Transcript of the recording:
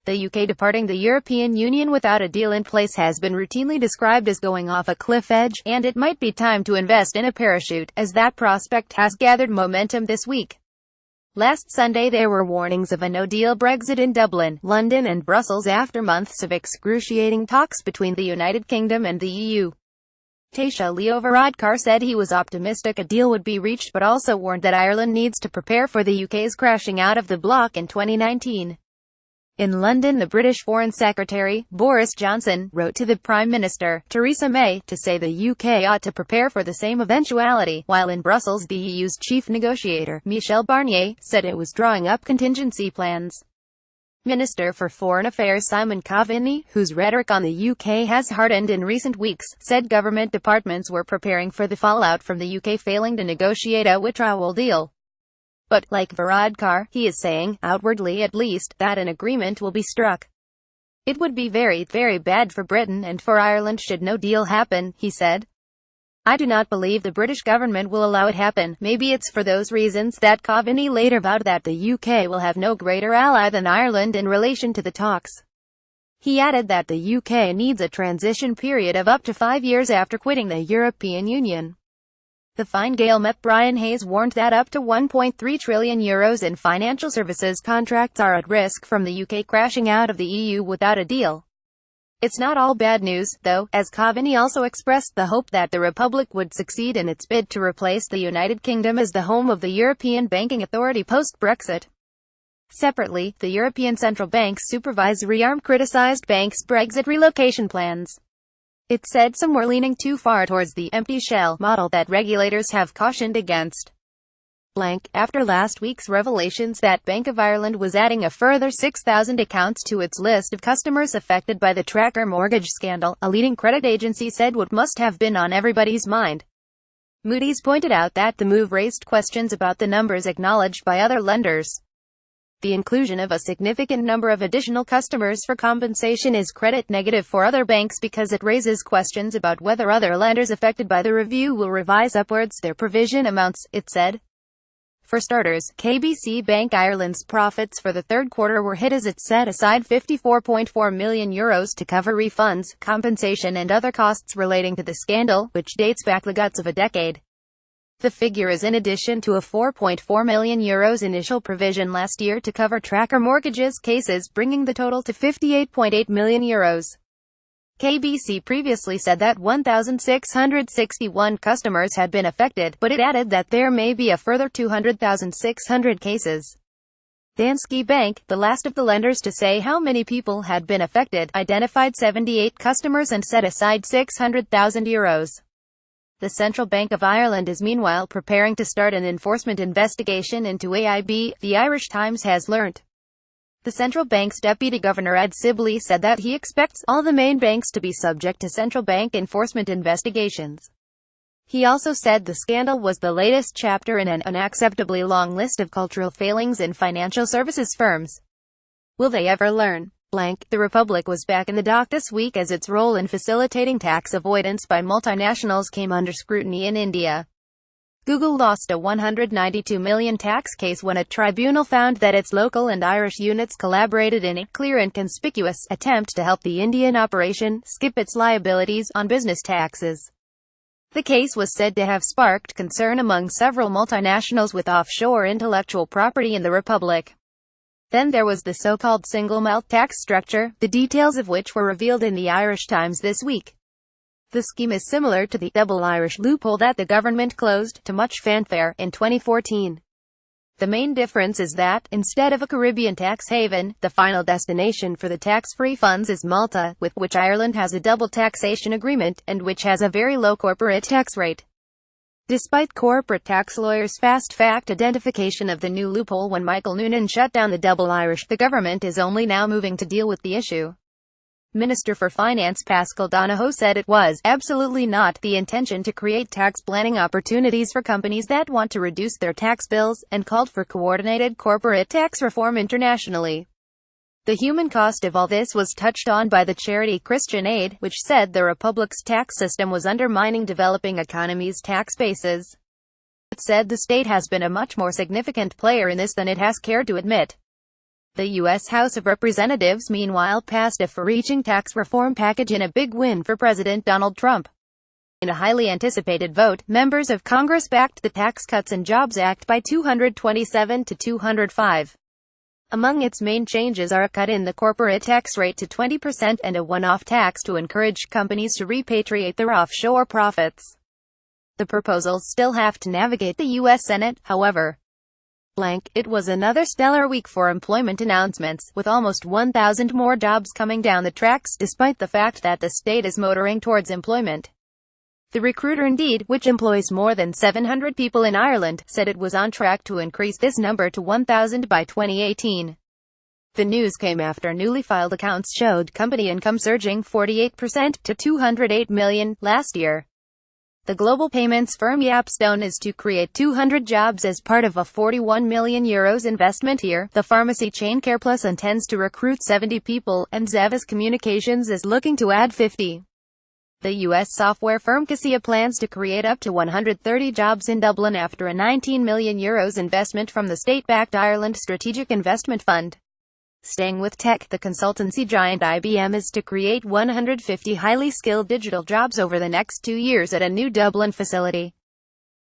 The UK departing the European Union without a deal in place has been routinely described as going off a cliff edge, and it might be time to invest in a parachute, as that prospect has gathered momentum this week. Last Sunday there were warnings of a no-deal Brexit in Dublin, London and Brussels after months of excruciating talks between the United Kingdom and the EU. Taoiseach Leo Varadkar said he was optimistic a deal would be reached, but also warned that Ireland needs to prepare for the UK's crashing out of the bloc in 2019. In London, the British Foreign Secretary, Boris Johnson, wrote to the Prime Minister, Theresa May, to say the UK ought to prepare for the same eventuality, while in Brussels the EU's chief negotiator, Michel Barnier, said it was drawing up contingency plans. Minister for Foreign Affairs Simon Coveney, whose rhetoric on the UK has hardened in recent weeks, said government departments were preparing for the fallout from the UK failing to negotiate a withdrawal deal. But, like Varadkar, he is saying, outwardly at least, that an agreement will be struck. It would be very, very bad for Britain and for Ireland should no deal happen, he said. I do not believe the British government will allow it happen. Maybe it's for those reasons that Coveney later vowed that the UK will have no greater ally than Ireland in relation to the talks. He added that the UK needs a transition period of up to 5 years after quitting the European Union. The Fine Gael MEP Brian Hayes warned that up to €1.3 trillion in financial services contracts are at risk from the UK crashing out of the EU without a deal. It's not all bad news, though, as Coveney also expressed the hope that the Republic would succeed in its bid to replace the United Kingdom as the home of the European Banking Authority post-Brexit. Separately, the European Central Bank's supervisory arm criticized banks' Brexit relocation plans. It said some were leaning too far towards the empty shell model that regulators have cautioned against. After last week's revelations that Bank of Ireland was adding a further 6,000 accounts to its list of customers affected by the tracker mortgage scandal, a leading credit agency said what must have been on everybody's mind. Moody's pointed out that the move raised questions about the numbers acknowledged by other lenders. The inclusion of a significant number of additional customers for compensation is credit negative for other banks because it raises questions about whether other lenders affected by the review will revise upwards their provision amounts, it said. For starters, KBC Bank Ireland's profits for the third quarter were hit as it set aside €54.4 million to cover refunds, compensation and other costs relating to the scandal, which dates back the guts of a decade. The figure is in addition to a €4.4 million initial provision last year to cover tracker mortgages cases, bringing the total to €58.8 million. KBC previously said that 1,661 customers had been affected, but it added that there may be a further 200,600 cases. Danske Bank, the last of the lenders to say how many people had been affected, identified 78 customers and set aside €600,000. The Central Bank of Ireland is meanwhile preparing to start an enforcement investigation into AIB, the Irish Times has learnt. The central bank's deputy governor Ed Sibley said that he expects all the main banks to be subject to central bank enforcement investigations. He also said the scandal was the latest chapter in an unacceptably long list of cultural failings in financial services firms. Will they ever learn? The Republic was back in the dock this week as its role in facilitating tax avoidance by multinationals came under scrutiny in India. Google lost a $192 million tax case when a tribunal found that its local and Irish units collaborated in a clear and conspicuous attempt to help the Indian operation skip its liabilities on business taxes. The case was said to have sparked concern among several multinationals with offshore intellectual property in the Republic. Then there was the so-called single melt tax structure, the details of which were revealed in the Irish Times this week. The scheme is similar to the double Irish loophole that the government closed, to much fanfare, in 2014. The main difference is that, instead of a Caribbean tax haven, the final destination for the tax-free funds is Malta, with which Ireland has a double taxation agreement, and which has a very low corporate tax rate. Despite corporate tax lawyers' fast-fact identification of the new loophole when Michael Noonan shut down the double Irish, the government is only now moving to deal with the issue. Minister for Finance Paschal Donohoe said it was absolutely not the intention to create tax planning opportunities for companies that want to reduce their tax bills, and called for coordinated corporate tax reform internationally. The human cost of all this was touched on by the charity Christian Aid, which said the Republic's tax system was undermining developing economies' tax bases. It said the state has been a much more significant player in this than it has cared to admit. The U.S. House of Representatives meanwhile passed a far-reaching tax reform package in a big win for President Donald Trump. In a highly anticipated vote, members of Congress backed the Tax Cuts and Jobs Act by 227 to 205. Among its main changes are a cut in the corporate tax rate to 20% and a one-off tax to encourage companies to repatriate their offshore profits. The proposals still have to navigate the U.S. Senate, however. It was another stellar week for employment announcements, with almost 1,000 more jobs coming down the tracks, despite the fact that the state is motoring towards employment. The Recruiter Indeed, which employs more than 700 people in Ireland, said it was on track to increase this number to 1,000 by 2018. The news came after newly filed accounts showed company income surging 48% to $208 million last year. The global payments firm Yapstone is to create 200 jobs as part of a €41 million investment here. The pharmacy chain CarePlus intends to recruit 70 people, and Zavis Communications is looking to add 50. The U.S. software firm Cassia plans to create up to 130 jobs in Dublin after a €19 million investment from the state-backed Ireland Strategic Investment Fund. Staying with tech, the consultancy giant IBM is to create 150 highly skilled digital jobs over the next 2 years at a new Dublin facility.